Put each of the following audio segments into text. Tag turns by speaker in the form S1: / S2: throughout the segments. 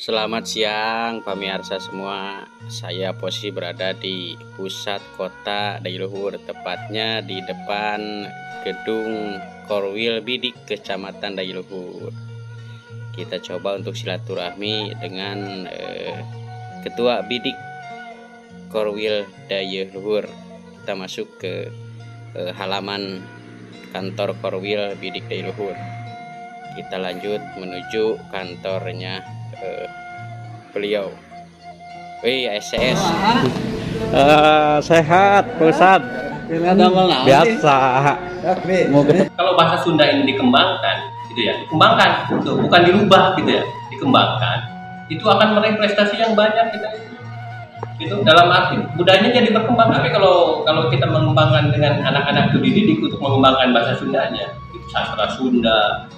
S1: Selamat siang pemirsa semua. Saya posisi berada di pusat kota Dailuhur, tepatnya di depan gedung Korwil Bidik Kecamatan Dailuhur. Kita coba untuk silaturahmi dengan Ketua Bidik Korwil Dailuhur. Kita masuk ke halaman kantor Korwil Bidik Dailuhur. Kita lanjut menuju kantornya beliau. Wih, SCS.
S2: Sehat, Ustad. Biasa.
S3: Kalau bahasa Sunda ini dikembangkan, gitu ya, dikembangkan, gitu, bukan dirubah, gitu ya, dikembangkan, itu akan meraih prestasi yang banyak, gitu. Dalam arti budayanya jadi berkembang. Tapi kalau kita mengembangkan dengan anak-anak dididik untuk mengembangkan bahasa Sundanya, gitu, sastra Sunda,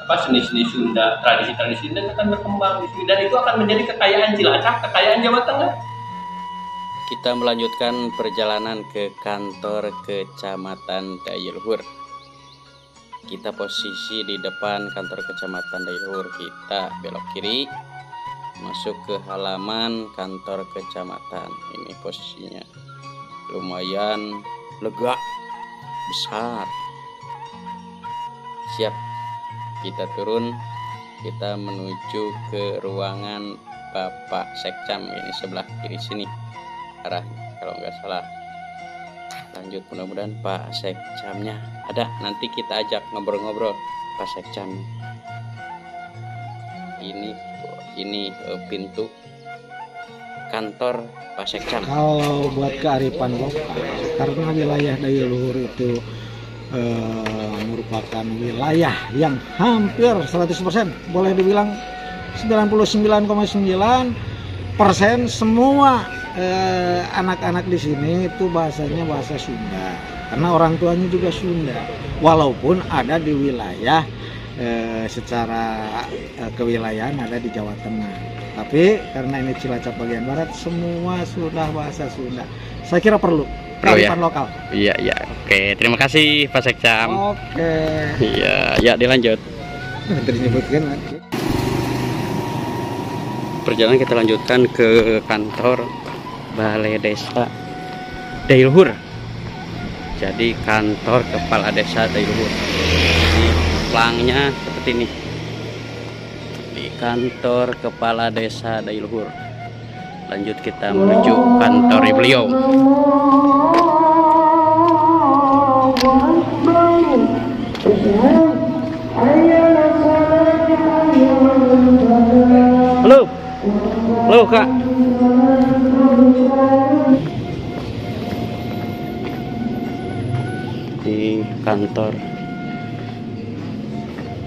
S3: seni-seni Sunda, tradisi-tradisi Sunda akan berkembang di sini, dan itu akan menjadi kekayaan Cilacap, kekayaan Jawa Tengah.
S1: Kita melanjutkan perjalanan ke kantor Kecamatan Dailuhur. Kita posisi di depan kantor Kecamatan Dailuhur. Kita belok kiri, masuk ke halaman kantor Kecamatan. Ini posisinya lumayan lega, besar. Siap, kita turun. Kita menuju ke ruangan Bapak Sekcam. Ini sebelah kiri sini arahnya, kalau nggak salah. Lanjut, mudah-mudahan Pak Sekcamnya ada. Nanti kita ajak ngobrol-ngobrol Pak Sekcam. Ini pintu kantor Pak Sekcam.
S2: Kalau buat kearifan lokal, karena wilayah Dailuhur itu merupakan wilayah yang hampir 100%, boleh dibilang 99,9% semua anak-anak di sini itu bahasanya bahasa Sunda, karena orang tuanya juga Sunda, walaupun ada di wilayah secara kewilayahan ada di Jawa Tengah, tapi karena ini Cilacap bagian barat semua sudah bahasa Sunda. Saya kira perlu kearifan lokal.
S1: Iya. Oke, terima kasih Pak Sekcam.
S2: Oke.
S1: Iya, dilanjut.
S2: Terus nyebutkan lagi.
S1: Perjalanan kita lanjutkan ke kantor Balai Desa Dailuhur. Jadi kantor Kepala Desa Dailuhur. Ini plangnya seperti ini. Di kantor Kepala Desa Dailuhur. Lanjut kita menuju kantor beliau. Halo Kak. Di kantor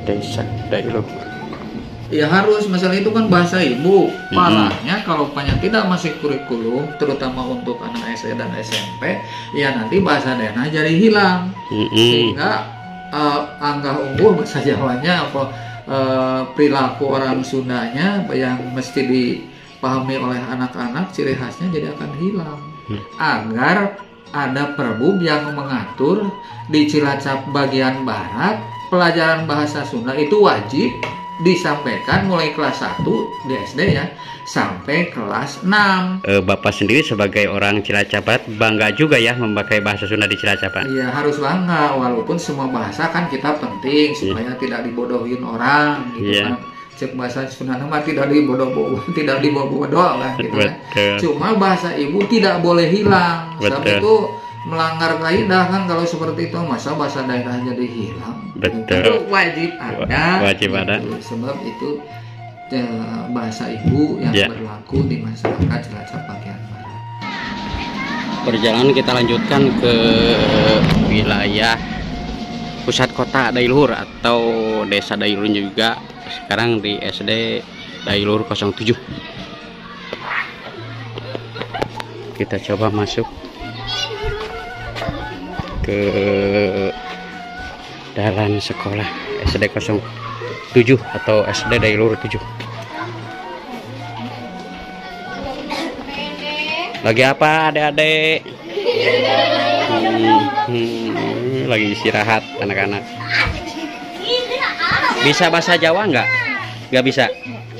S1: Desa Dailuhur.
S4: Ya harus, masalah itu kan bahasa ibu. Parahnya kalau banyak tidak masih kurikulum, terutama untuk anak SD dan SMP, ya nanti bahasa daerah jadi hilang. Sehingga anggah ungguh bahasa Jawanya apa perilaku orang Sundanya yang mesti dipahami oleh anak-anak, ciri khasnya jadi akan hilang. Agar ada perbub yang mengatur di Cilacap bagian barat, pelajaran bahasa Sunda itu wajib disampaikan mulai kelas 1 di SD ya sampai kelas 6.
S1: Bapak sendiri sebagai orang Cilacapat bangga juga ya memakai bahasa Sunda di Cilacapat.
S4: Iya, harus bangga, walaupun semua bahasa kan kita penting supaya tidak dibodohin orang gitu kan. Cek bahasa Sunda mah tidak dibodoh-bodoh lah gitu kan. Cuma bahasa ibu tidak boleh hilang. Sebab itu melanggar kaidah kan kalau seperti itu, masa bahasa daerah jadi hilang. Itu wajib ada. Gitu. Sebab itu bahasa ibu yang berlaku di masyarakat Cilacap bagian barat.
S1: Perjalanan kita lanjutkan ke wilayah pusat kota Dailuhur atau Desa Dailuhur juga. Sekarang di SD Dailuhur 07. Kita coba masuk ke dalam sekolah SD 07 atau SD Dailuhur 7. Lagi apa adik-adik? Lagi istirahat anak-anak. Bisa bahasa Jawa nggak? Nggak bisa.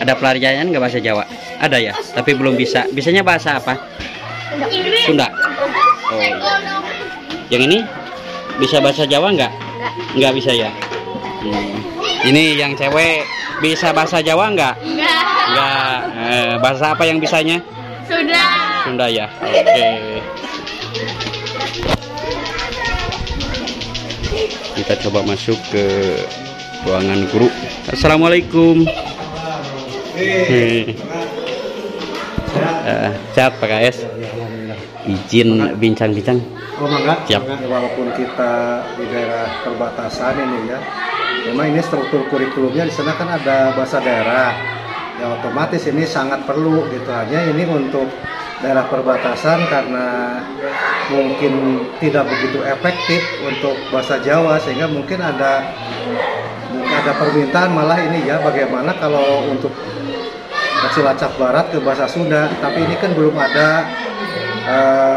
S1: Ada pelajaran nggak bahasa Jawa? Ada ya, tapi belum bisa. Bisanya bahasa apa? Sunda. Oh, iya. Yang ini bisa bahasa Jawa nggak? Nggak bisa ya. Ini yang cewek bisa bahasa Jawa nggak? Nggak. Bahasa apa yang bisanya?
S5: Sunda.
S1: Sunda ya. Oke. Kita coba masuk ke ruangan guru. Assalamualaikum. Sehat Pak KS. Izin bincang-bincang.
S6: Oh mangga,
S1: Siap.
S6: walaupun kita di daerah perbatasan ini ya, memang ini struktur kurikulumnya di sana kan ada bahasa daerah, ya otomatis ini sangat perlu gitu. Hanya ini untuk daerah perbatasan karena mungkin tidak begitu efektif untuk bahasa Jawa, sehingga mungkin ada permintaan malah ini ya, bagaimana kalau untuk Cilacap Barat ke bahasa Sunda, tapi ini kan belum ada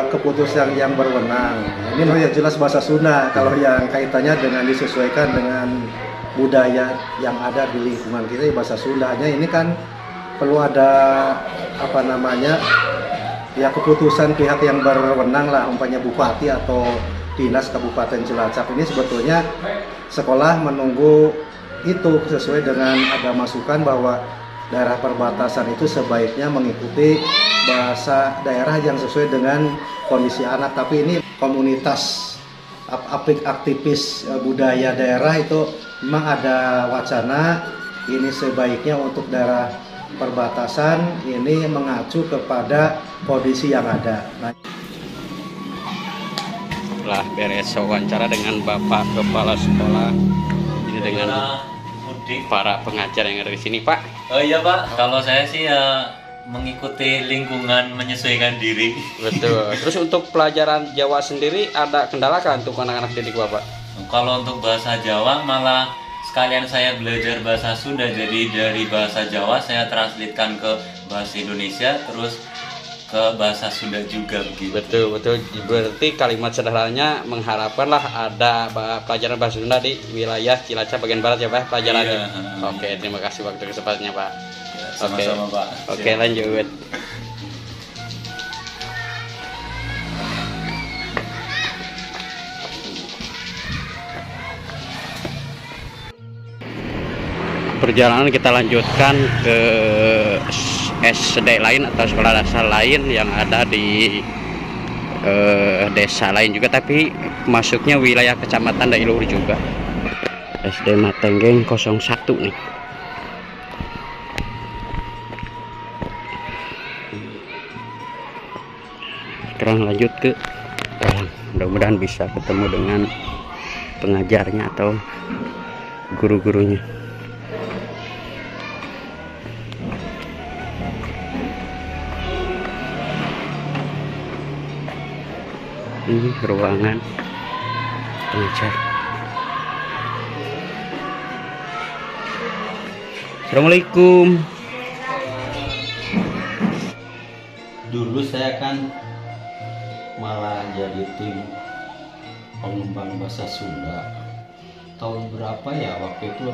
S6: keputusan yang berwenang. Ini yang jelas bahasa Sunda, kalau yang kaitannya dengan disesuaikan dengan budaya yang ada di lingkungan kita ya bahasa Sunda. Hanya ini kan perlu ada apa namanya ya keputusan pihak yang berwenang lah, umpamanya bupati atau dinas Kabupaten Cilacap. Ini sebetulnya sekolah menunggu itu sesuai dengan ada masukan bahwa daerah perbatasan itu sebaiknya mengikuti bahasa daerah yang sesuai dengan kondisi anak. Tapi ini komunitas aktivis budaya daerah itu memang ada wacana ini sebaiknya untuk daerah perbatasan ini mengacu kepada kondisi yang ada.
S1: Setelah beres wawancara dengan Bapak Kepala Sekolah, ini dengan para pengajar yang ada di sini, Pak.
S7: Oh iya Pak, kalau saya sih ya mengikuti lingkungan, menyesuaikan diri.
S1: Betul. Terus untuk pelajaran Jawa sendiri ada kendala kan untuk anak-anak didik Bapak?
S7: Kalau untuk bahasa Jawa malah sekalian saya belajar bahasa Sunda, jadi dari bahasa Jawa saya translatekan ke bahasa Indonesia, terus ke bahasa Sunda juga begitu.
S1: Betul, betul. Berarti kalimat sederhananya mengharapkanlah ada pelajaran bahasa Sunda di wilayah Cilacap bagian barat ya Pak pelajarannya.
S7: Iya.
S1: Oke, terima kasih waktu kesempatannya Pak.
S7: Ya, sama-sama Pak.
S1: Oke, lanjut. Perjalanan kita lanjutkan ke SD lain atau sekolah dasar lain yang ada di desa lain juga, tapi masuknya wilayah kecamatan Dailuhur juga. SD Matenggeng 01 nih. Sekarang lanjut ke mudah-mudahan bisa ketemu dengan pengajarnya atau guru-gurunya. Ini ruangan pengajar. Assalamualaikum. Dulu saya kan malah jadi tim pengembang bahasa Sunda. Tahun berapa ya waktu itu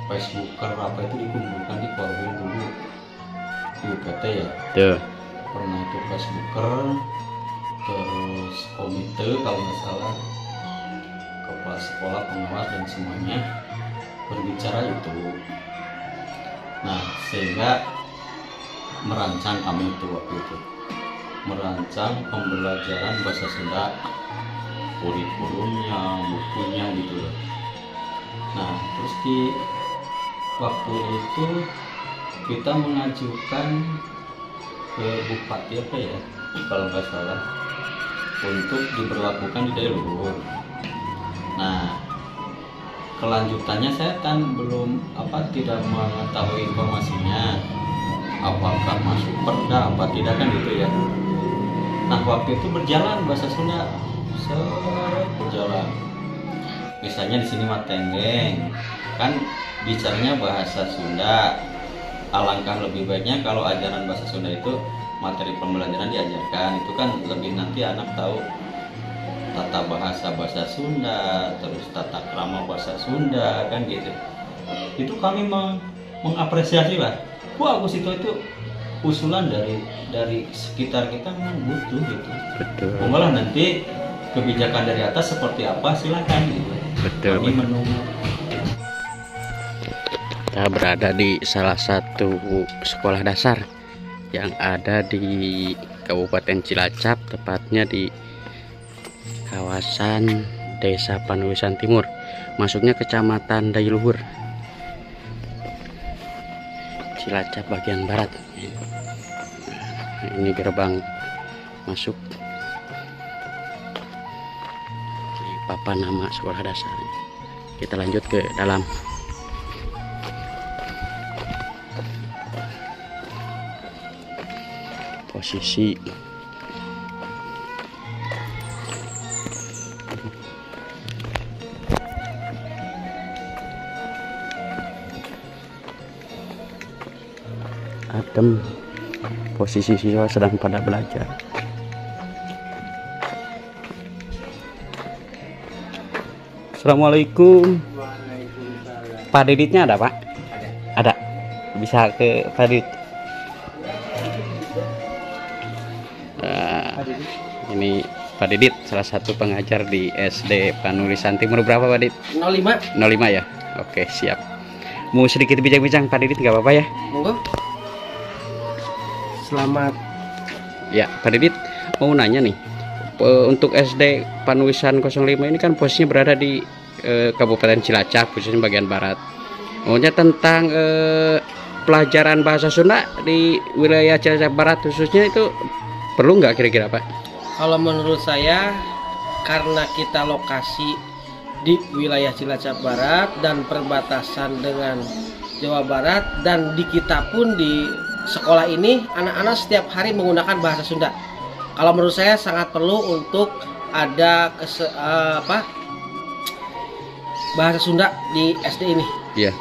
S1: Facebooker apa itu dikumpulkan di Korwil dulu di UPT ya. Tuh. Pernah itu Facebooker, terus komite kalau nggak salah, kepala sekolah, pengawas dan semuanya berbicara itu. Nah sehingga merancang kami itu waktu itu merancang pembelajaran bahasa Sunda, kurikulumnya, bukunya gitu. Nah terus di waktu itu kita mengajukan ke bupati apa ya kalau nggak salah untuk diberlakukan di Dailuhur. Nah kelanjutannya saya kan belum tidak mengetahui informasinya, apakah masuk perda apa tidak kan gitu ya. Nah waktu itu berjalan bahasa Sunda berjalan. Misalnya di sini Matenggeng kan bicaranya bahasa Sunda. Alangkah lebih baiknya kalau ajaran bahasa Sunda itu materi pembelajaran diajarkan, itu kan lebih nanti anak tahu tata bahasa Sunda, terus tata krama bahasa Sunda kan gitu. Itu kami
S5: mengapresiasi lah. Bagus itu usulan dari sekitar kita memang butuh gitu.
S1: Betul.
S5: Malah nanti kebijakan dari atas seperti apa silakan gitu.
S1: Betul.
S5: Kami menunggu.
S1: Kita berada di salah satu sekolah dasar yang ada di Kabupaten Cilacap, tepatnya di kawasan Desa Panulisan Timur, masuknya Kecamatan Dailuhur, Cilacap bagian barat. Ini gerbang masuk di papan nama sekolah dasar. Kita lanjut ke dalam. Posisi adem, posisi siswa sedang pada belajar. Assalamualaikum. Pak Diditnya ada, Pak? Ada. Bisa ke Pak Didit. Ini Pak Didit, salah satu pengajar di SD Panulisan Timur. Berapa Pak Didit?
S8: 05.
S1: 05 ya? Oke, siap. Mau sedikit bincang-bincang Pak Didit, nggak apa-apa ya?
S8: Monggo. Selamat.
S1: Ya, Pak Didit mau nanya nih, untuk SD Panulisan 05 ini kan posisinya berada di Kabupaten Cilacap, khususnya bagian barat. Maunya tentang pelajaran bahasa Sunda di wilayah Cilacap Barat khususnya itu perlu nggak kira-kira Pak?
S8: Kalau menurut saya, karena kita lokasi di wilayah Cilacap Barat dan perbatasan dengan Jawa Barat, dan di kita pun di sekolah ini anak-anak setiap hari menggunakan bahasa Sunda. Kalau menurut saya sangat perlu untuk ada bahasa Sunda di SD ini.
S1: Iya.